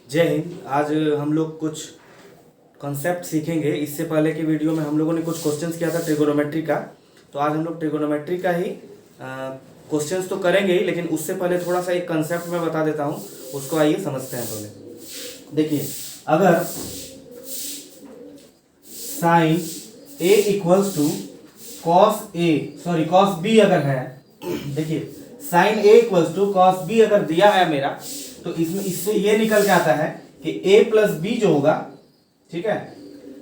जय हिंद। आज हम लोग कुछ कॉन्सेप्ट सीखेंगे। इससे पहले की वीडियो में हम लोगों ने कुछ क्वेश्चंस किया था ट्रिगोनोमेट्री का, तो आज हम लोग ट्रिगोनोमेट्री का ही क्वेश्चंस तो करेंगे ही, लेकिन उससे पहले थोड़ा सा एक कंसेप्ट मैं बता देता हूँ, उसको आइए समझते हैं। पहले देखिए, अगर sine A equals to cos B अगर है, देखिए sine A equals to cos B अगर दिया है मेरा, तो इसमें इससे ये निकल के आता है कि a प्लस बी जो होगा, ठीक है,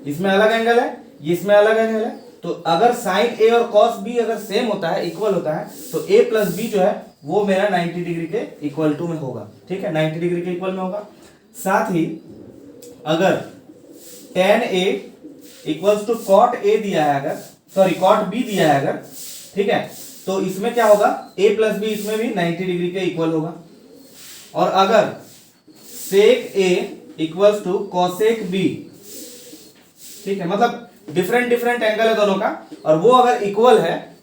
इसमें अलग एंगल है, ये इसमें अलग एंगल है, तो अगर साइन ए और कॉस बी अगर सेम होता है, इक्वल होता है, तो a प्लस बी जो है वो मेरा 90 डिग्री के इक्वल टू में होगा। ठीक है, 90 डिग्री के इक्वल में होगा। साथ ही अगर tan a equals to cot A दिया है, अगर कॉट बी दिया है अगर, ठीक है, तो इसमें क्या होगा, a प्लस बी इसमें भी 90 डिग्री के इक्वल होगा। और अगर सेक ए इक्वल्स टू कॉसेक बी, ठीक है, मतलब डिफरेंट डिफरेंट एंगल है दोनों का, और वो अगर इक्वल है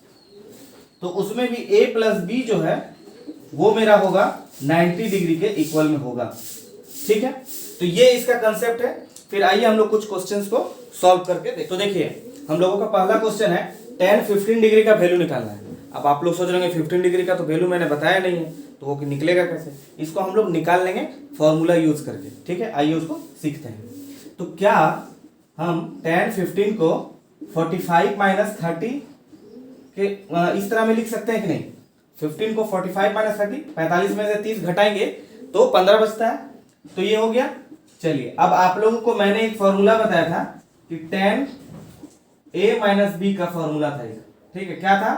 तो उसमें भी a प्लस बी जो है वो मेरा होगा 90 डिग्री के इक्वल में होगा। ठीक है, तो ये इसका कंसेप्ट है। फिर आइए हम लोग कुछ क्वेश्चंस को सॉल्व करके देखते। तो देखिए, हम लोगों का पहला क्वेश्चन है tan 15 डिग्री का वैल्यू निकालना है। अब आप लोग सोच रहे होंगे 15 डिग्री का तो वैल्यू मैंने बताया नहीं है, तो वो निकलेगा कैसे? इसको हम लोग निकाल लेंगे फॉर्मूला यूज करके। ठीक है, आइए उसको सीखते हैं। तो क्या हम tan 15 को 45 माइनस 30 के इस तरह में लिख सकते हैं कि नहीं? 15 को 45 माइनस 30, 45 में से 30 घटाएंगे तो 15 बचता है, तो ये हो गया। चलिए, अब आप लोगों को मैंने एक फॉर्मूला बताया था कि tan a माइनस बी का फॉर्मूला था एक, ठीक है, क्या था?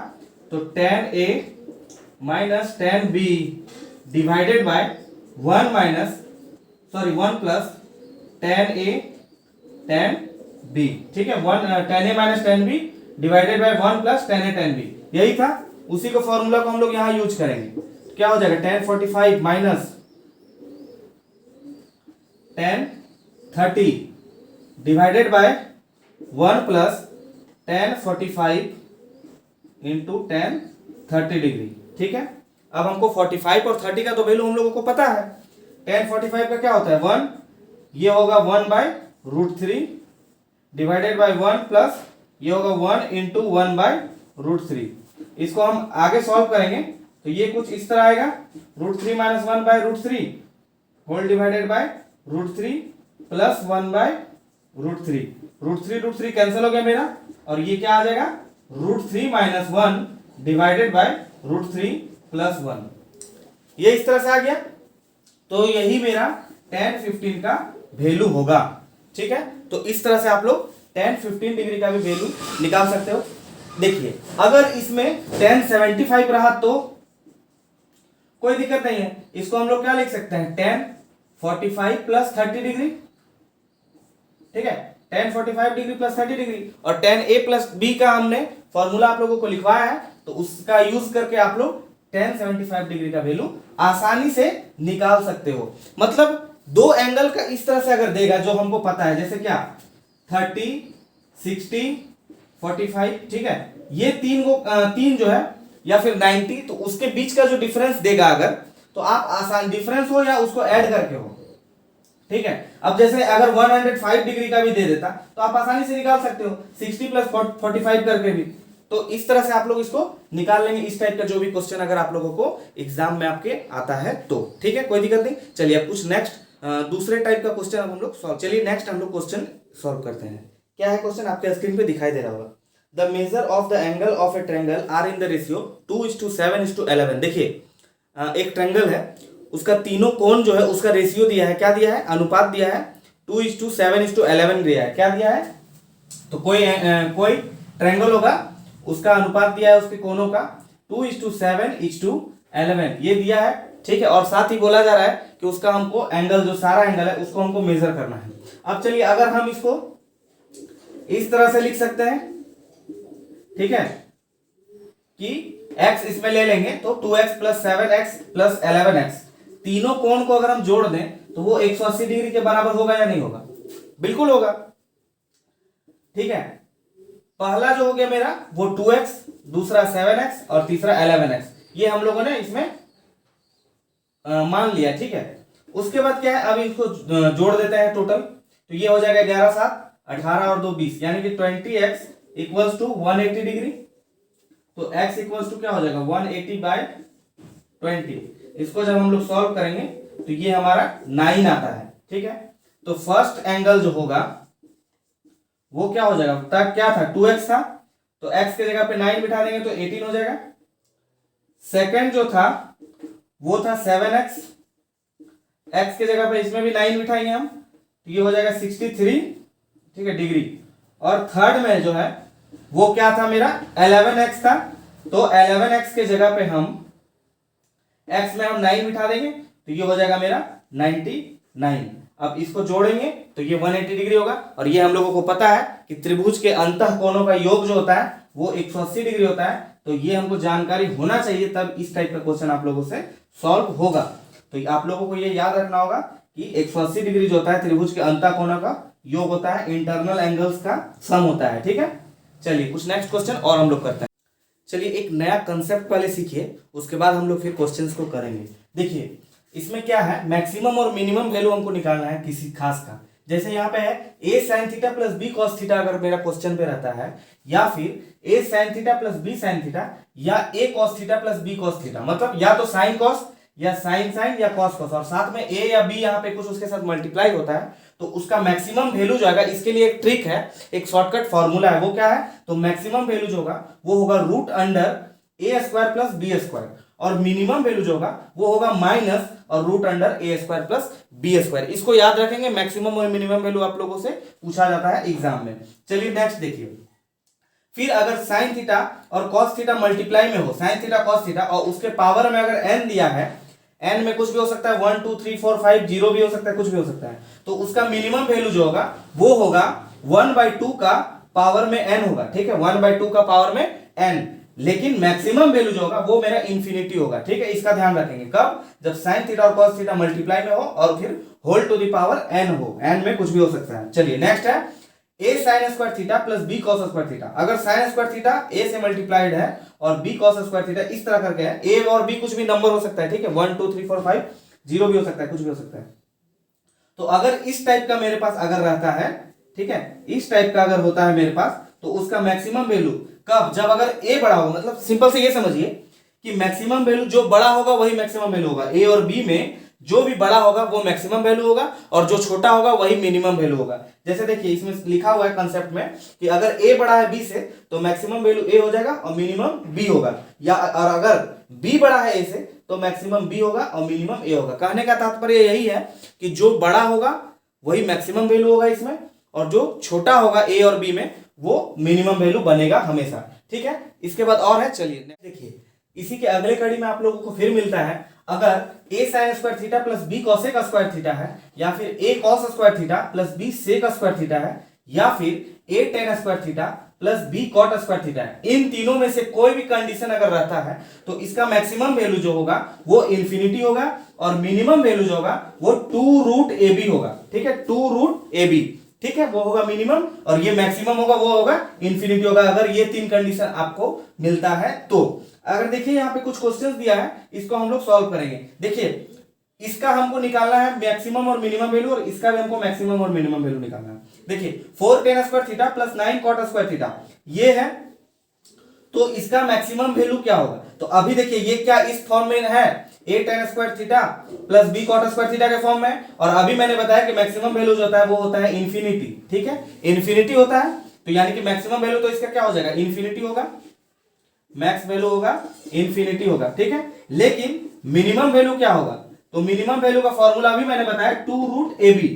तो tan a minus tan b divided by 1 plus tan a tan b, ठीक है, tan a minus tan b divided by 1 plus tan a tan b, यही था। उसी को फॉर्मूला को हम लोग यहां यूज करेंगे। क्या हो जाएगा? tan 45 minus tan 30 divided by 1 plus tan 45 into tan 30 degree. ठीक है, अब हमको 45 और 30 का तो वैल्यू हम लोगों को पता है। tan 45 का क्या होता है? 1, ये होगा 1 by root 3 divided by 1 plus ये होगा 1 इंटू 1 बाय रूट 3। इसको हम आगे सॉल्व करेंगे तो ये कुछ इस तरह आएगा, root 3 minus 1 by root 3 whole divided by root 3 plus 1 by root 3। Root 3 cancel हो गया मेरा, और ये क्या आ जाएगा? Root 3 minus 1 divided by root 3 plus 1। ये इस तरह से आ गया, तो यही मेरा tan 15 का वैल्यू होगा। ठीक है, तो इस तरह से आप लोग tan 15 डिग्री का भी वैल्यू निकाल सकते हो। देखिए, अगर इसमें tan 75 रहा तो कोई दिक्कत नहीं है, इसको हम लोग क्या लिख सकते हैं? tan 45 प्लस 30 डिग्री, ठीक है, tan 45 डिग्री प्लस 30 डिग्री, और tan a प्लस b का हमने फॉर्मूला आप लोगों को लिखवाया है, तो उसका यूज करके आप लोग tan 75 डिग्री का वैल्यू आसानी से निकाल सकते हो। मतलब दो एंगल का इस तरह से अगर देगा जो हमको पता है, जैसे क्या 30, 60, 45, ठीक है, ये तीन जो है, या फिर 90, तो उसके बीच का जो डिफरेंस देगा अगर, तो आप आसान, डिफरेंस हो या उसको ऐड करके हो, ठीक है। अब जैसे अगर 105 डिग्री का भी दे देता तो आप आसानी से निकाल सकते हो 60 प्लस 45 करके भी। तो इस तरह से आप लोग इसको निकाल लेंगे, इस टाइप का जो भी क्वेश्चन अगर आप लोगों को एग्जाम में आपके आता है तो, ठीक है, कोई दिक्कत नहीं। चलिए अब कुछ नेक्स्ट दूसरे टाइप का क्वेश्चन अब हम लोग सॉल्व, चलिए नेक्स्ट हम लोग क्वेश्चन सॉल्व करते हैं। क्या है क्वेश्चन? आपके स्क्रीन पे दिखाई दे रहा होगा। The measure of the angle of a triangle are in the ratio 2:7:11। देखिए, एक ट्रायंगल है, उसका तीनों कोण जो है उसका रेशियो दिया है, क्या दिया है? अनुपात दिया है 2:7:11 दिया है। क्या दिया है? तो कोई ट्रायंगल होगा, उसका अनुपात दिया है उसके कोणों का 2:7:11 ये दिया है, ठीक है, और साथ ही बोला जा रहा है कि उसका हमको एंगल, जो सारा एंगल है उसको हमको मेजर करना है। अब चलिए, अगर हम इसको इस तरह से लिख सकते हैं, ठीक है, कि x इसमें ले लेंगे तो 2x plus 7x plus 11x, तीनों कोण को अगर हम जोड़ दें तो वो 180 डिग्री के बराबर होगा या नहीं होगा? बिल्कुल होगा। ठीक है, पहला जो हो गया मेरा वो 2x, दूसरा 7x और तीसरा 11x, ये हम लोगों ने इसमें मान लिया। ठीक है, उसके बाद क्या है, अभी इसको जोड़ देते हैं टोटल, तो ये हो जाएगा 11 7 18 और 2 20, यानी कि 20x इक्वल्स टू 180 डिग्री। तो x इक्वल्स टू क्या हो जाएगा 180/20। इसको जब हम लोग सॉल्व करेंगे तो ये हमारा 9 आता है। ठीक है, तो फर्स्ट एंगल जो होगा वो क्या हो जाएगा, तब क्या था 2x था, तो x के जगह पे 9 बिठा देंगे तो 18 हो जाएगा। सेकंड जो था वो था 7x, x के जगह पे इसमें भी 9 बिठाएंगे हम, तो ये हो जाएगा 63, ठीक है, डिग्री। और थर्ड में जो है वो क्या था मेरा 11x था, तो 11x के जगह पे हम x में हम 9 बिठा देंगे तो ये हो जाएगा मेरा 99। अब इसको जोड़ेंगे तो ये 180 डिग्री होगा। और ये हम लोगों को पता है कि त्रिभुज के अंतः कोणों का योग जो होता है वो 180 डिग्री होता है, तो ये हमको जानकारी होना चाहिए, तब इस टाइप का क्वेश्चन आप लोगों से सॉल्व होगा। तो आप लोगों को ये याद रखना होगा कि 180 डिग्री जो होता है त्रिभुज के अंतः कोणों का योग होता है, इंटरनल एंगल्स का सम होता है। ठीक है, चलिए कुछ नेक्स्ट क्वेश्चन और हम लोग करते हैं। चलिए एक नया कंसेप्ट पहले सीखिए, उसके बाद हम लोग फिर क्वेश्चंस को करेंगे। देखिए इसमें क्या है, मैक्सिमम और मिनिमम वैल्यू हमको निकालना है किसी खास का। जैसे यहाँ पे है a sin theta plus b cos theta, अगर मेरा क्वेश्चन पे रहता है, या फिर a sin theta plus b sin theta, या a cos theta plus b cos theta, मतलब या तो sin cos या sin sin या cos cos, और साथ में a या b यहाँ पे कुछ उसके साथ मल्टीप्लाई होता है, तो उसका मैक्सिमम वैल्यू जो आएगा, इसके लिए एक ट्रिक है, एक शॉर्टकट फॉर्मूला है। वो क्या है, तो मैक्सिमम वैल्यू जो होगा वो होगा रूट अंडर ए स्क्वायर प्लस बी स्क्वायर, और मिनिमम वैल्यू जो होगा वो होगा माइनस और रूट अंडर ए स्क्वायर प्लस बी स्क्वायर। इसको याद रखेंगे, मैक्सिमम और मिनिमम वैल्यू आप लोगों से पूछा जाता है एग्जाम में। चलिए नेक्स्ट देखिए, फिर अगर साइन थीटा और कॉस थीटा मल्टीप्लाई में हो, साइन थीटा कॉस थीटा, और उसके पावर में अगर n दिया है, n में कुछ भी हो सकता है, 1 2 3 4 5 0 भी हो सकता है, कुछ भी हो सकता है, तो उसका मिनिमम वैल्यू जो होगा वो होगा 1/2 का पावर में n होगा। ठीक है, 1/2 का पावर में n, लेकिन मैक्सिमम वैल्यू जो होगा वो मेरा इंफिनिटी होगा। ठीक है, इसका ध्यान रखेंगे, कब, जब साइन थीटा और कॉस थीटा मल्टीप्लाई में हो और फिर whole to the power n हो, n में कुछ भी हो सकता है। चलिए नेक्स्ट है a sin square theta plus b cos square theta. अगर sin स्क्वायर थीटा a से मल्टीप्लाइड है और b cos स्क्वायर थीटा इस तरह करके है, a और b कुछ भी नंबर हो सकता है, ठीक है, 1 2 3 4 5 0 भी हो सकता है, कुछ भी हो सकता है। तो अगर इस टाइप का मेरे पास अगर रहता है, ठीक है, इस टाइप का अगर होता है मेरे पास, तो उसका मैक्सिमम वैल्यू कब, जब अगर a बड़ा होगा, मतलब सिंपल से ये समझिए कि मैक्सिमम वैल्यू जो बड़ा होगा वही मैक्सिमम वैल्यू होगा। a और b में जो भी बड़ा होगा वो मैक्सिमम वैल्यू होगा, और जो छोटा होगा वही मिनिमम वैल्यू होगा। जैसे देखिए इसमें लिखा हुआ है कंसेप्ट में कि अगर a बड़ा है b से तो मैक्सिमम वैल्यू a हो जाएगा और मिनिमम b होगा, या और अगर b बड़ा है a से तो मैक्सिमम b होगा और मिनिमम a होगा। कहने का तात्पर्य यही है कि जो बड़ा होगा वही मैक्सिमम वैल्यू होगा इसमें, और जो छोटा होगा a और b में वो मिनिमम वैल्यू बनेगा हमेशा। ठीक है, इसके बाद और है, चलिए देखिए इसी के अगले कड़ी में आप लोगों को फिर मिलता है, अगर a sin square theta plus b cosec square theta है, या फिर a cos square theta plus b sec square theta है, या फिर a tan square theta plus b cot square theta है, इन तीनों में से कोई भी कंडीशन अगर रहता है तो इसका मैक्सिमम वैल्यू जो होगा वो इंफिनिटी होगा, और मिनिमम वैल्यू जो होगा वो 2 रूट ए बी होगा। ठीक है, 2 रूट ए बी, ठीक है, वो होगा मिनिमम, और ये मैक्सिमम होगा वो होगा इंफिनिटी होगा, अगर ये तीन कंडीशन आपको मिलता है तो। अगर देखिए यहाँ पे कुछ क्वेश्चंस दिया है, इसको हम लोग सॉल्व करेंगे। देखिए इसका हमको निकालना है मैक्सिमम और मिनिमम वैल्यू, और इसका भी हमको मैक्सिमम और मिनिमम वैल्यू निकालना है। देखिए 4 tan square theta plus 9 cot square theta ये है, तो इसका मैक्सिमम वैल्यू क्या होगा। तो अभी देखिए ये क्या इस फॉर्म में है, a tan square theta plus b cot square theta के फॉर्म में, और अभी मैंने बताया कि मैक्सिमम वैल्यू जो होता है वो होता है इंफिनिटी। ठीक है, इंफिनिटी होता है, तो यानी कि मैक्सिमम वैल्यू तो इसका क्या हो जाएगा, इंफिनिटी होगा, मैक्स वैल्यू होगा इंफिनिटी होगा। ठीक है, लेकिन मिनिमम वैल्यू क्या होगा, तो मिनिमम वैल्यू का फॉर्मूला अभी मैंने बताया 2 रूट ए बी,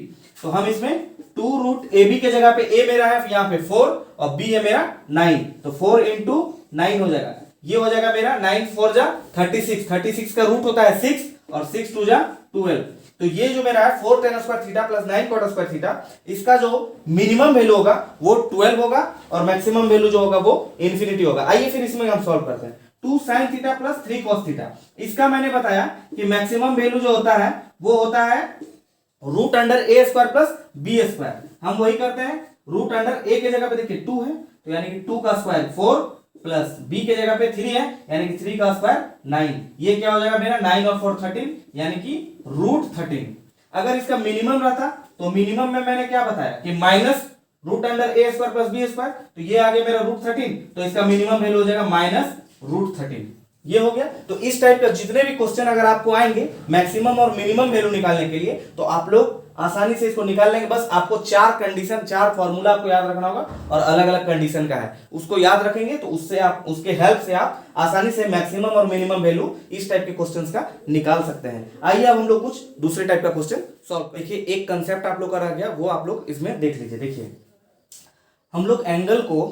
तो हम इसमें 2 रूट ए बी के जगह पे a मेरा है यहाँ पे 4 और b है मेरा 9, तो 4 इंटू 9 हो जाएगा, ये हो जाएगा मेरा 9 4 जा 36, 36 का रूट होता है 6 और 6 2 जा 12, तो ये जो मेरा है 4 tan square theta plus 9 cot square theta, इसका जो मिनिमम वैल्यू होगा वो 12 होगा, और मैक्सिमम वैल्यू जो होगा वो इंफिनिटी होगा। आइए फिर इसमें हम सॉल्व करते हैं। 2 sin theta plus 3 cos theta, इसका मैंने बताया कि मैक्सिमम वैल्यू जो होता है वो होता है रूट अंडर ए स्क्वायर प्लस बी स्क्वायर। हम वही करते हैं, रूट अंडर ए के जगह पे देखिए 2 है, तो यानी कि 2 का स्क्वायर 4 प्लस बी के जगह पे 3 है, यानी कि 3 का स्क्वायर 9, ये क्या हो जाएगा मेरा 9 और 4 13, यानी कि रूट 13। अगर इसका मिनिमम रहता तो मिनिमम में मैंने क्या बताया कि माइनस रूट अंडर ए स्क्वायर प्लस बी स्क्वायर, तो ये आ गया मेरा √13, तो इसका मिनिमम वैल्यू हो जाएगा -√13। ये हो गया। तो इस टाइप का जितने भी क्वेश्चन अगर आपको आएंगे मैक्सिमम और मिनिमम वैल्यू निकालने के लिए, तो आप लोग आसानी से इसको निकाल लेंगे। बस आपको 4 कंडीशन, 4 फॉर्मूला आपको याद रखना होगा और अलग अलग कंडीशन का है, उसको याद रखेंगे तो उससे आप, उसके हेल्प से आप आसानी से मैक्सिमम और मिनिमम वैल्यू इस टाइप के क्वेश्चंस का निकाल सकते हैं। आइए अब हम लोग कुछ दूसरे टाइप का क्वेश्चन सॉल्व। देखिए एक कंसेप्ट आप लोग का रह गया, वो आप लोग इसमें देख लीजिए। देखिए हम लोग एंगल को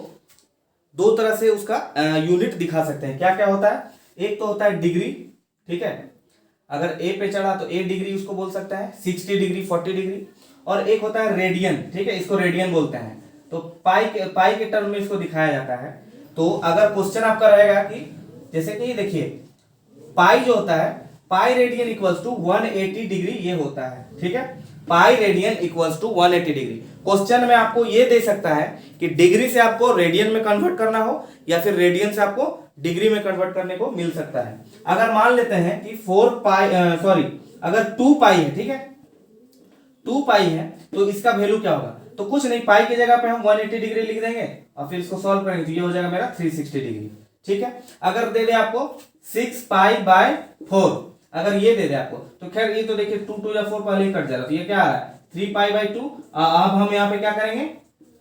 दो तरह से उसका यूनिट दिखा सकते हैं। क्या क्या होता है, एक तो होता है डिग्री, ठीक है, अगर ए पे चढ़ा तो ए डिग्री उसको बोल सकता है, 60 डिग्री, 40 डिग्री। और एक होता है रेडियन, ठीक है, इसको रेडियन बोलते हैं। तो पाई के टर्म में इसको दिखाया जाता है। तो अगर क्वेश्चन आपका रहेगा कि जैसे कि देखिए पाई जो होता है, pi radian equals to 180 degree ये होता है, ठीक है, pi radian equals to 180 degree. Question में आपको ये दे सकता है कि डिग्री से आपको रेडियन में कन्वर्ट करना हो या फिर रेडियन से आपको डिग्री में कन्वर्ट करने को मिल सकता है। अगर मान लेते हैं कि 4 पाई अगर 2 पाई है, ठीक है, 2 पाई है, तो इसका वैल्यू क्या होगा, तो कुछ नहीं, पाई की जगह पे हम 180 डिग्री लिख देंगे और फिर इसको सॉल्व करेंगे तो ये हो जाएगा मेरा 360 डिग्री, ठीक है। अगर दे दे आपको 6 पाई बाय 4, अगर ये दे दे आपको, तो खैर ये तो देखिए 2 या 4 पहले ही कट जा रहा, तो ये क्या आ रहा है 3 पाई बाय 2। अब हम यहाँ पे क्या करेंगे,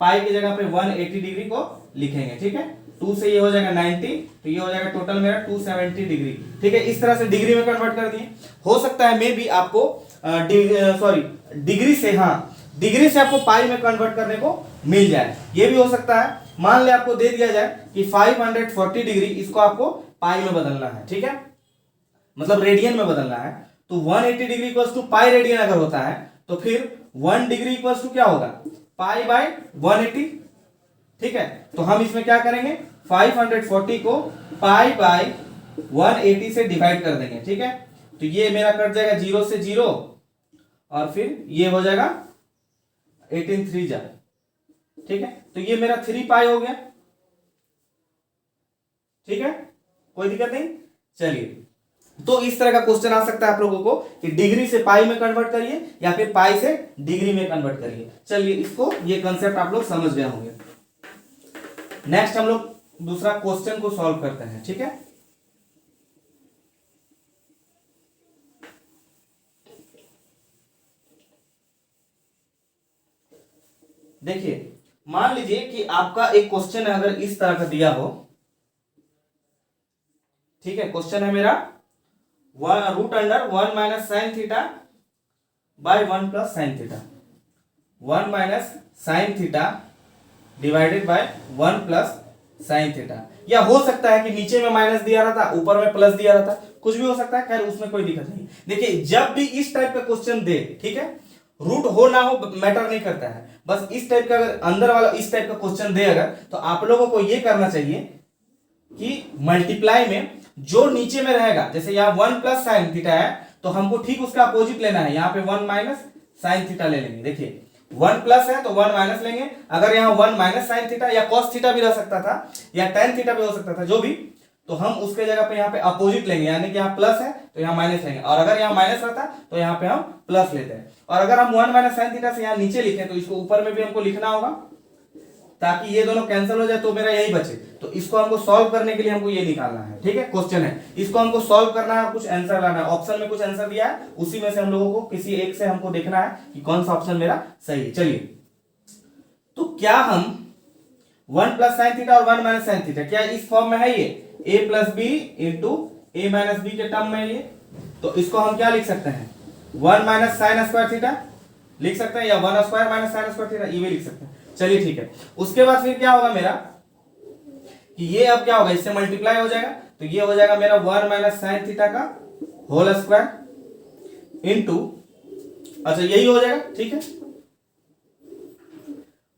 पाई की जगह पे 180 डिग्री को लिखेंगे, ठीक है, 2 से ये हो जाएगा 90, तो ये हो जाएगा टोटल मेरा 270 डिग्री, ठीक है। इस तरह से डिग्री में कन्वर्ट कर दिए। हो सकता है मे भी आपको डिग्री से, हाँ, डिग्री से आपको पाई में कन्वर्ट करने को मिल जाए, ये भी हो सकता है। मान ले आपको दे दिया जाए कि 540 डिग्री, इसको आपको पाई में बदलना है, ठीक है, मतलब रेडियन में बदलना है। तो 180 degree equals to pi radian अगर होता है तो फिर 1 डिग्री इक्वल्स टू क्या होगा, पाई बाय 180, ठीक है। तो हम इसमें क्या करेंगे, 540 को पाई बाय 180 से डिवाइड कर देंगे, ठीक है। तो ये मेरा कट जाएगा 0 से 0 और फिर ये हो जाएगा 18 3 जा, ठीक है। तो ये मेरा 3 पाई हो गया, ठीक है, कोई दिक्कत नहीं। चलिए, तो इस तरह का क्वेश्चन आ सकता है आप लोगों को कि डिग्री से पाई में कन्वर्ट करिए या फिर पाई से डिग्री में कन्वर्ट करिए। चलिए, इसको, ये कंसेप्ट आप लोग समझ गए होंगे। नेक्स्ट हम लोग दूसरा क्वेश्चन को सॉल्व करते हैं, ठीक है। देखिए मान लीजिए कि आपका एक क्वेश्चन अगर इस तरह का दिया हो, ठीक है, क्वेश्चन है मेरा √1 minus sign theta bye 1 plus sine theta, 1 minus sine theta divided by 1 plus sine theta. या हो सकता है कि नीचे में माइनस दिया रहता, ऊपर में प्लस दिया रहता, कुछ भी हो सकता है, खैर उसमें कोई दिक्कत नहीं। देखिए जब भी इस टाइप का क्वेश्चन दे, ठीक है, रूट हो ना हो मैटर नहीं करता है, बस इस टाइप का अगर अंदर वाला इस टाइप का क्वेश्चन दे अगर, तो आप लोगों को ये करना चाहिए कि मल्टीप्लाई में जो नीचे में रहेगा, जैसे यहाँ 1 प्लस साइन थीटा है तो हमको ठीक उसका अपोजिट लेना है, यहाँ पे 1 माइनस साइन थीटा ले लेंगे। देखिए 1 प्लस है तो 1 माइनस लेंगे, अगर यहाँ 1 माइनस साइन थीटा या कॉस थीटा भी रह सकता था या टेन थीटा भी हो सकता था, जो भी, तो हम उसके जगह पे यहाँ पे अपोजिट लेंगे, यानी कि यहाँ प्लस है तो यहाँ माइनस लेंगे, और अगर यहाँ माइनस रहता तो यहाँ पे हम प्लस लेते हैं। और अगर हम 1 माइनस साइन थीटा से यहाँ नीचे लिखें तो इसको ऊपर में भी हमको लिखना होगा ताकि ये दोनों कैंसिल हो जाए तो मेरा यही बचे। तो इसको हमको सॉल्व करने के लिए हमको ये निकालना है, ठीक है, क्वेश्चन है, इसको हमको सॉल्व करना है और कुछ आंसर लाना है। ऑप्शन में कुछ आंसर दिया है, उसी में से हम लोगों को किसी एक से हमको देखना है कि कौन सा ऑप्शन मेरा सही है। चलिए, तो क्या हम 1 प्लस साइन थीटा और 1 माइनस साइन थीटा क्या इस फॉर्म में है, ये a plus B into A minus B के टर्म में ये, तो इसको हम क्या लिख सकते हैं, 1 माइनस साइन स्क्वायर थीटा लिख सकते हैं या 1 square minus sine square theta, ये भी लिख सकते हैं। चलिए ठीक है, उसके बाद फिर क्या होगा मेरा कि ये अब क्या होगा, इससे मल्टीप्लाई हो जाएगा, तो ये हो जाएगा मेरा 1 माइनस साइन थीटा का होल स्क्वायर इंटू, अच्छा यही हो जाएगा, ठीक है,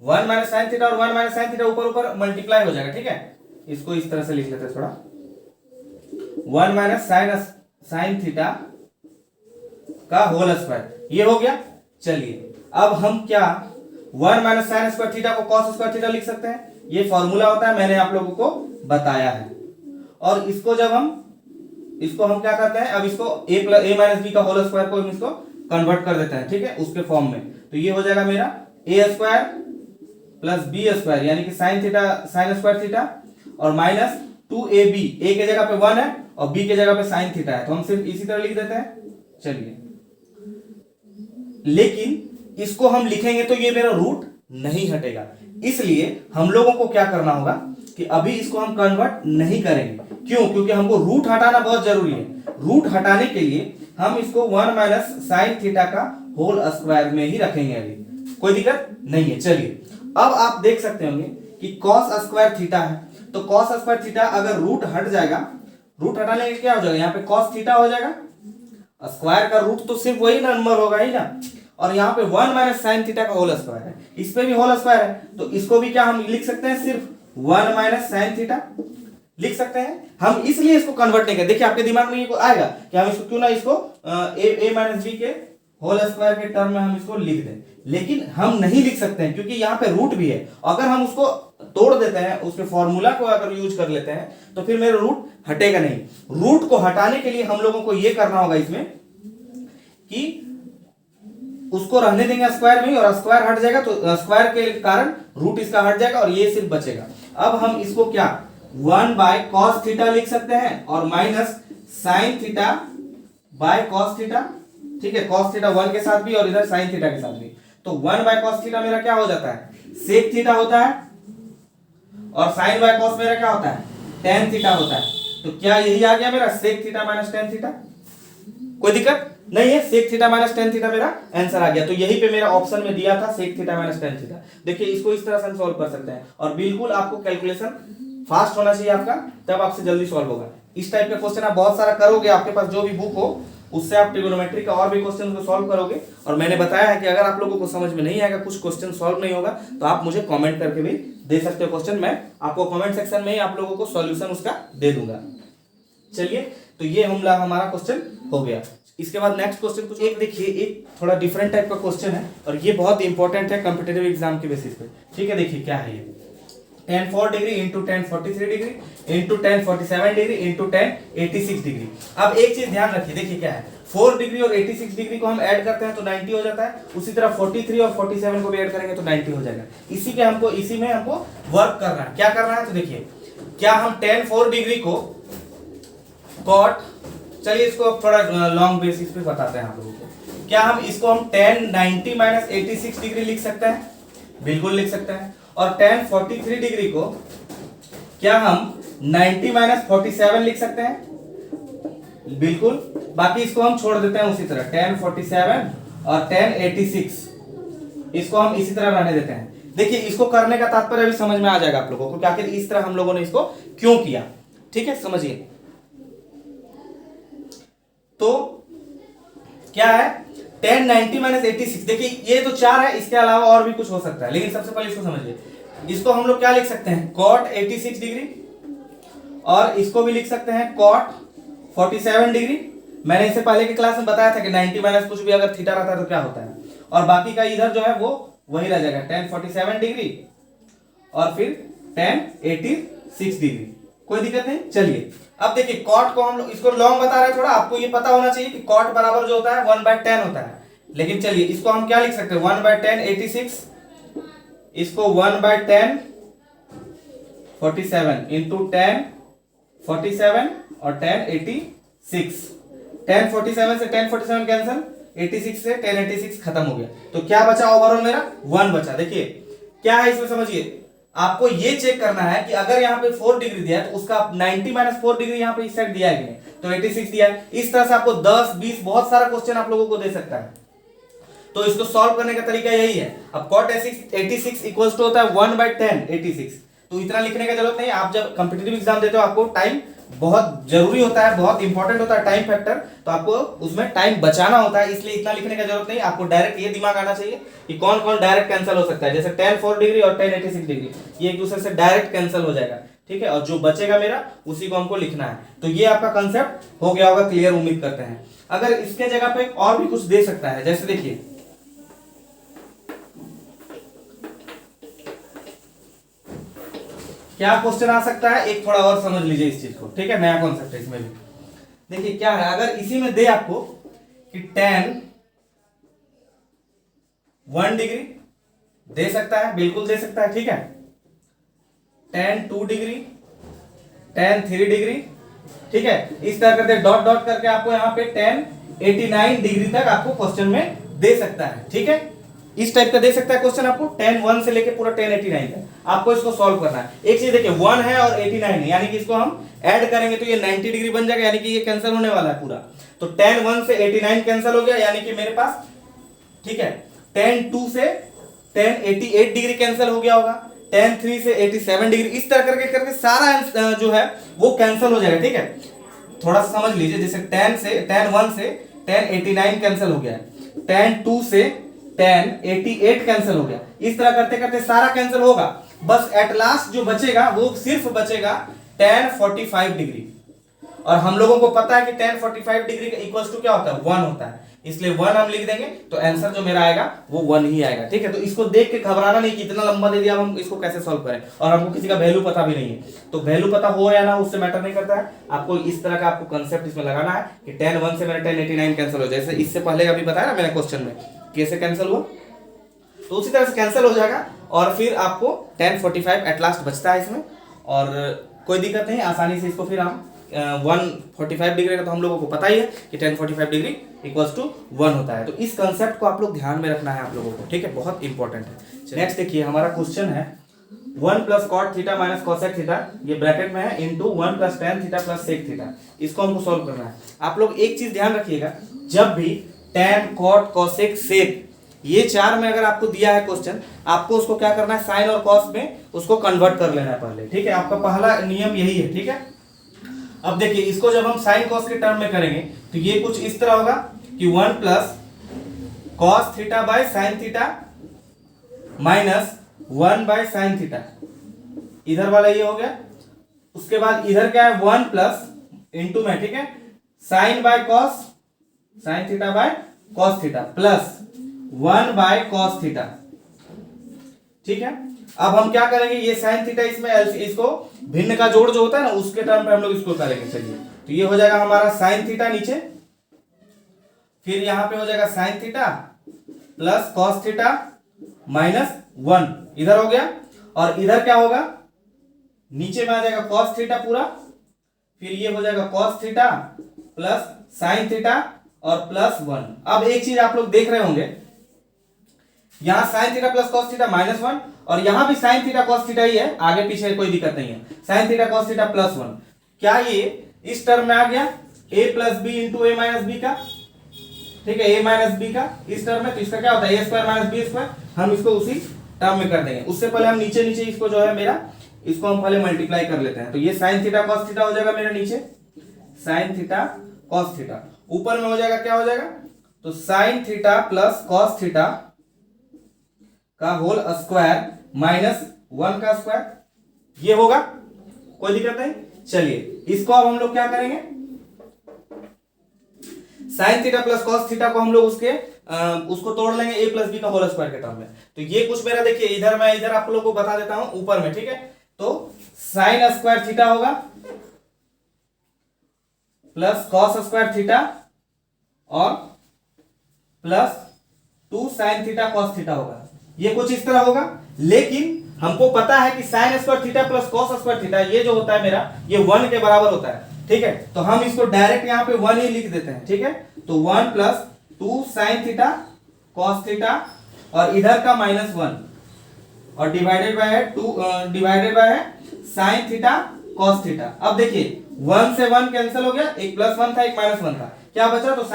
1 माइनस साइन थीटा और 1 माइनस साइन थीटा ऊपर ऊपर मल्टीप्लाई हो जाएगा, ठीक है। इसको इस तरह से लिख लेते हैं थोड़ा, 1 माइनस साइन थीटा का होल स्क्वायर, ये हो गया। चलिए अब हम क्या 1 माइनस साइन स्क्वायर थीटा को कॉस स्क्वायर थीटा लिख सकते हैं, ये फॉर्मूला होता है, मैंने आप लोगों को बताया है। और इसको जब हम क्या करते हैं, अब इसको a माइनस बी का होल स्क्वायर को हम इसको कन्वर्ट कर देते हैं, ठीक है, उसके फॉर्म में। तो ये हो जाएगा मेरा ए स्क्वायर प्लस बी स्क्वायर यानी कि sine theta sine square theta और माइनस 2ab, ए के जगह पे 1 है और बी के जगह पे साइन थीटा है, तो हम सिर्फ इसी तरह लिख देते हैं। चलिए, लेकिन इसको हम लिखेंगे तो ये मेरा रूट नहीं हटेगा, इसलिए हम लोगों को क्या करना होगा कि अभी इसको हम कन्वर्ट नहीं करेंगे। क्यों? क्योंकि हमको रूट हटाना बहुत जरूरी है। रूट हटाने के लिए हम इसको 1 माइनस साइन थीटा का होल स्क्वायर में ही रखेंगे, अभी कोई दिक्कत नहीं है। चलिए, अब आप देख सकते होंगे कि कॉस स्क्वायर थीटा है, तो कॉस स्क्वायर थीटा अगर रूट हट जाएगा, रूट हटाने के क्या हो जाएगा, यहाँ पे कॉस थीटा हो जाएगा, स्क्वायर का रूट तो सिर्फ वही नंबर होगा ही ना, और यहाँ पे 1 माइनस साइन थीटा का होल स्क्वायर है, इस पे भी होल स्क्वायर है, तो इसको भी क्या हम लिख सकते हैं, सिर्फ 1 माइनस साइन थीटा लिख सकते हैं। हम इसलिए इसको कन्वर्ट नहीं करें। देखिए आपके दिमाग में ये आएगा कि हम इसको क्यों ना इसको ए माइनस बी के होल स्क्वायर के टर्म में हम इसको लिख दें, लेकिन हम नहीं लिख सकते हैं क्योंकि यहाँ पे रूट भी है। अगर हम उसको तोड़ देते हैं, उसके फॉर्मूला को अगर यूज कर लेते हैं तो फिर मेरा रूट हटेगा नहीं। रूट को हटाने के लिए हम लोगों को ये करना होगा इसमें कि उसको रहने देंगे स्क्वायर में ही, और स्क्वायर हट जाएगा तो स्क्वायर के कारण रूट इसका हट जाएगा और ये सिर्फ बचेगा। अब हम इसको क्या 1 बाय कॉस थीटा लिख सकते हैं और minus sign theta by cos theta, ठीक है, कॉस थीटा 1 के साथ भी और इधर साइन थीटा के साथ भी। तो 1 बाय कॉस थीटा मेरा क्या हो जाता है, सेक थीटा होता है, और साइन बाय कॉस मेरा क्या होता है, टेन थीटा होता है। तो क्या यही आ गया मेरा sec theta minus tan theta? कोई दिक्कत नहीं है, sec theta minus tan theta मेरा आंसर आ गया। तो यही पे मेरा ऑप्शन में दिया था sec theta minus tan theta. देखिए इसको इस तरह से हम सॉल्व कर सकते हैं, और बिल्कुल आपको कैलकुलेशन फास्ट होना चाहिए आपका, तब आपसे जल्दी सॉल्व होगा। इस टाइप का क्वेश्चन आप बहुत सारा करोगे, आपके पास जो भी बुक हो उससे आप ट्रिगोनोमेट्री का और भी क्वेश्चन को सॉल्व करोगे। और मैंने बताया है कि अगर आप लोगों को समझ में नहीं आएगा, कुछ क्वेश्चन सॉल्व नहीं होगा, तो आप मुझे कमेंट करके भी दे सकते हो क्वेश्चन, मैं आपको कमेंट सेक्शन में ही आप लोगों को सॉल्यूशन उसका दे दूंगा। चलिए, तो ये हमारा क्वेश्चन हो गया। इसके बाद नेक्स्ट क्वेश्चन कुछ एक देखिए, एक थोड़ा डिफरेंट टाइप का क्वेश्चन है और ये बहुत इंपॉर्टेंट है कॉम्पिटिटिव एग्जाम के बेसिस पे, ठीक है। देखिए क्या है ये, tan 4 degree into tan 43 degree into tan 47 degree into tan 86 degree. अब एक चीज ध्यान रखिए, देखिए क्या है, 4 डिग्री और 86 डिग्री को हम ऐड करते हैं तो 90 हो जाता है, उसी तरह 43 और 47 को भी ऐड करेंगे तो 90 हो जाएगा। इसी में हमको वर्क करना है। क्या करना है, तो देखिए क्या हम tan 4 डिग्री को कॉट, चलिए इसको थोड़ा लॉन्ग बेसिस पे बताते हैं आप लोगों को। क्या हम इसको हम tan 90 माइनस 86 डिग्री लिख सकते हैं? बिल्कुल लिख सकते हैं। और tan 43 डिग्री को क्या हम 90 माइनस 47 लिख सकते हैं? बिल्कुल। बाकी इसको हम छोड़ देते हैं उसी तरह, tan 47 और tan 86 इसको हम इसी तरह रहने देते हैं। देखिए इसको करने का तात्पर्य अभी समझ में आ जाएगा आप लोगों को कि आखिर इस तरह हम लोगों ने इसको क्यों किया, ठीक है, समझिए। तो क्या है tan 90 माइनस 86, देखिए ये तो 4 है, इसके अलावा और भी कुछ हो सकता है, लेकिन सबसे पहले इसको समझिए। इसको हम लोग क्या लिख सकते हैं, cot 86 डिग्री, और इसको भी लिख सकते हैं cot 47 डिग्री। मैंने इससे पहले की क्लास में बताया था कि 90 माइनस कुछ भी अगर थीटा रहता है तो क्या होता है, और बाकी का इधर जो है वो वही रह जाएगा tan 47 डिग्री और फिर tan 86 डिग्री। कोई दिक्कत नहीं। चलिए अब देखिए कॉट को हम लोग इसको लॉन्ग बता रहे हैं, थोड़ा आपको ये पता होना चाहिए कि कॉट बराबर जो होता है 1/10 होता है, लेकिन चलिए इसको हम क्या लिख सकते हैं 1/10 86, इसको 1/10 47 इंटू tan 47 और tan 86। tan 47 से tan 47 कैंसिल, 86 से tan 86 खत्म हो गया, तो क्या बचा ओवरऑल मेरा 1 बचा। देखिए क्या है इसमें समझिए, आपको ये चेक करना है कि अगर यहाँ पे 4 डिग्री दिया है तो उसका 90 माइनस 4 डिग्री यहाँ पे इस साइड दिया है तो 86 दिया है। इस तरह से आपको 10 20 बहुत सारा क्वेश्चन आप लोगों को दे सकता है, तो इसको सॉल्व करने का तरीका यही है। अब cot 86 इक्वल्स टू होता है 1/10 86, तो इतना लिखने का जरूरत नहीं है। आप जब कॉम्पिटिटिव एग्जाम देते हो आपको टाइम बहुत जरूरी होता है, बहुत इंपॉर्टेंट होता है टाइम फैक्टर, तो आपको उसमें टाइम बचाना होता है, इसलिए इतना लिखने का जरूरत नहीं। आपको डायरेक्ट ये दिमाग आना चाहिए कि कौन कौन डायरेक्ट कैंसिल हो सकता है, जैसे tan 4 डिग्री और tan 86 डिग्री ये एक दूसरे से डायरेक्ट कैंसिल हो जाएगा, ठीक है, और जो बचेगा मेरा उसी को हमको लिखना है। तो ये आपका कंसेप्ट हो गया होगा क्लियर, उम्मीद करते हैं। अगर इसके जगह पे और भी कुछ दे सकता है, जैसे देखिए क्या क्वेश्चन आ सकता है, एक थोड़ा और समझ लीजिए इस चीज को, ठीक है, नया कॉन्सेप्ट है इसमें भी। देखिए क्या है, अगर इसी में दे आपको कि tan 1 डिग्री दे सकता है, बिल्कुल दे सकता है, ठीक है। tan 2 डिग्री, tan 3 डिग्री, ठीक है। इस तरह करके डॉट डॉट करके आपको यहाँ पे tan 89 डिग्री तक आपको क्वेश्चन में दे सकता है, ठीक है। इस टाइप का दे सकता है क्वेश्चन आपको, tan 1 से लेके पूरा tan 89 तक आपको इसको सॉल्व करना है। एक चीज देखिए 1 है और 89 है, यानी कि इसको हम ऐड करेंगे तो ये 90 डिग्री बन जाएगा, यानी कि ये कैंसिल होने वाला है पूरा। तो tan 1 से 89 कैंसिल हो गया, यानी कि मेरे पास, ठीक है, tan 2 से tan 88 डिग्री कैंसिल हो गया होगा, tan 3 से 87 डिग्री, इस तरह करके करके सारा जो है वो कैंसिल हो जाएगा, ठीक है। थोड़ा सा समझ लीजिए, जैसे tan 1 से tan 89 कैंसिल हो गया, tan 2 से tan 88 कैंसिल हो गया, इस तरह करते करते सारा कैंसिल होगा। बस एट लास्ट जो बचेगा वो सिर्फ बचेगा tan 45 डिग्री, और हम लोगों को पता है कि tan 45 डिग्री का इक्वल टू क्या होता है, 1 होता है, इसलिए 1 हम लिख देंगे तो आंसर जो मेरा आएगा वो 1 ही आएगा, ठीक है। तो इसको देख के घबराना नहीं कि इतना लंबा दे दिया, हम इसको कैसे सॉल्व करें, और हमको किसी का वैल्यू पता भी नहीं है। तो वैल्यू पता हो या ना उससे मैटर नहीं करता है, आपको इस तरह का आपको कंसेप्ट इसमें लगाना है कि tan 1 से मेरा tan 89 कैंसिल हो, जैसे इससे पहले अभी बताया ना मैंने क्वेश्चन में कैसे कैंसिल हुआ, तो उसी तरह से कैंसिल हो जाएगा, और फिर आपको tan 45 एट लास्ट बचता है इसमें, और कोई दिक्कत नहीं, आसानी से इसको फिर हम 145 डिग्री का तो हम लोगों को पता ही है कि tan 45 डिग्री इक्वल्स टू 1 होता है। तो इस कंसेप्ट को आप लोग ध्यान में रखना है आप लोगों को, ठीक है, बहुत इंपॉर्टेंट है। नेक्स्ट देखिए हमारा क्वेश्चन है 1 plus cot theta minus cosec theta, ये ब्रैकेट में है, into 1 plus tan theta plus sec theta, इसको हमको सॉल्व करना है। आप लोग एक चीज ध्यान रखिएगा, जब भी tan कॉट कोसेक सेक ये चार में अगर आपको दिया है क्वेश्चन, आपको उसको क्या करना है, साइन और कॉस में उसको कन्वर्ट कर लेना है पहले, ठीक है। आपका पहला नियम यही है, ठीक है। अब देखिए इसको जब हम साइन कॉस के टर्म में करेंगे तो ये कुछ इस तरह होगा कि 1 plus cos theta by sine theta minus 1 bye sine theta, इधर वाला ये हो गया। उसके बाद इधर क्या है, 1 प्लस इंटू में, ठीक है, sine by cos, sine theta by cos theta plus 1 by cos theta, ठीक है। अब हम क्या करेंगे, ये साइन थीटा इसमें इसको भिन्न का जोड़ जो होता है ना उसके टर्म पे हम लोग इसको करेंगे। चलिए तो ये हो जाएगा हमारा साइन थीटा नीचे, फिर यहां पे हो जाएगा sign theta plus cos theta minus 1 इधर हो गया, और इधर क्या होगा, नीचे में आ जाएगा कॉस थीटा पूरा, फिर ये हो जाएगा cos theta plus sign theta और प्लस 1। अब एक चीज आप लोग देख रहे होंगे, यहां sine theta plus cos theta minus 1, और यहां भी साइन थीटा कॉस थीटा ही है, आगे पीछे कोई दिक्कत नहीं है, sine theta cos theta plus 1। क्या ये इस टर्म में आ गया a plus B into A minus B का, ठीक है, a माइनस बी का इस टर्म में, तो इसका क्या होता है a square minus B square, हम इसको उसी टर्म में कर देंगे। उससे पहले हम नीचे नीचे इसको जो है मेरा, इसको हम पहले मल्टीप्लाई कर लेते हैं। तो ये साइन थीटा कॉस थीटा हो जाएगा मेरा नीचे, साइन थीटा कॉस थीटा, ऊपर में हो जाएगा क्या हो जाएगा, तो sign theta plus cos theta का होल स्क्वायर माइनस 1 का स्क्वायर, ये होगा, कोई दिक्कत नहीं। चलिए इसको अब हम लोग क्या करेंगे, sign theta plus cos theta को हम लोग उसको तोड़ लेंगे a प्लस बी का होल स्क्वायर के टर्म में। तो ये कुछ मेरा देखिए इधर, मैं इधर आप लोगों को बता देता हूं ऊपर में, ठीक है। तो साइन स्क्वायर थीटा होगा प्लस कॉस स्क्वायर थीटा और plus 2 sign theta cos theta होगा, ये कुछ इस तरह होगा। लेकिन हमको पता है कि sine square theta plus cos square theta ये जो होता है मेरा, ये 1 के बराबर होता है, ठीक है। तो हम इसको डायरेक्ट यहाँ पे 1 ही लिख देते हैं, ठीक है। तो 1 plus 2 sign theta cos theta और इधर का माइनस 1 और डिवाइडेड बाय है साइन थीटा कॉस थीटा। अब देखिए 1 से 1 कैंसिल हो गया, एक प्लस 1 था एक माइनस 1 था, क्या बचा, तो two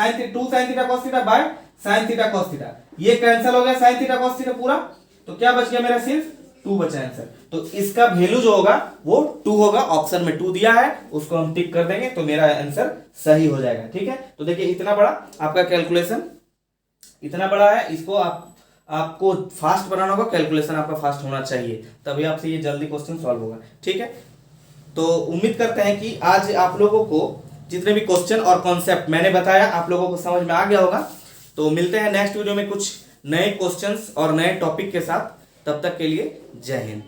sine theta cos theta by sine theta cos theta, ये कैंसिल हो गया साइन थीटा कॉस थीटा पूरा, तो क्या बच गया मेरा, सिर्फ 2 बचा आंसर। तो इसका वैल्यू जो होगा वो 2 होगा, ऑप्शन में 2 दिया है, उसको हम टिक कर देंगे तो मेरा आंसर सही हो जाएगा, ठीक है। तो देखिए इतना बड़ा आपका कैलकुलेशन, इतना बड़ा है, इसको आपको फास्ट बनाना होगा, कैलकुलेशन आपका फास्ट होना चाहिए, तभी आपसे ये जल्दी क्वेश्चन सॉल्व होगा, ठीक है। तो उम्मीद करते हैं कि आज आप लोगों को जितने भी क्वेश्चन और कॉन्सेप्ट मैंने बताया आप लोगों को समझ में आ गया होगा। तो मिलते हैं नेक्स्ट वीडियो में कुछ नए क्वेश्चंस और नए टॉपिक के साथ, तब तक के लिए जय हिंद।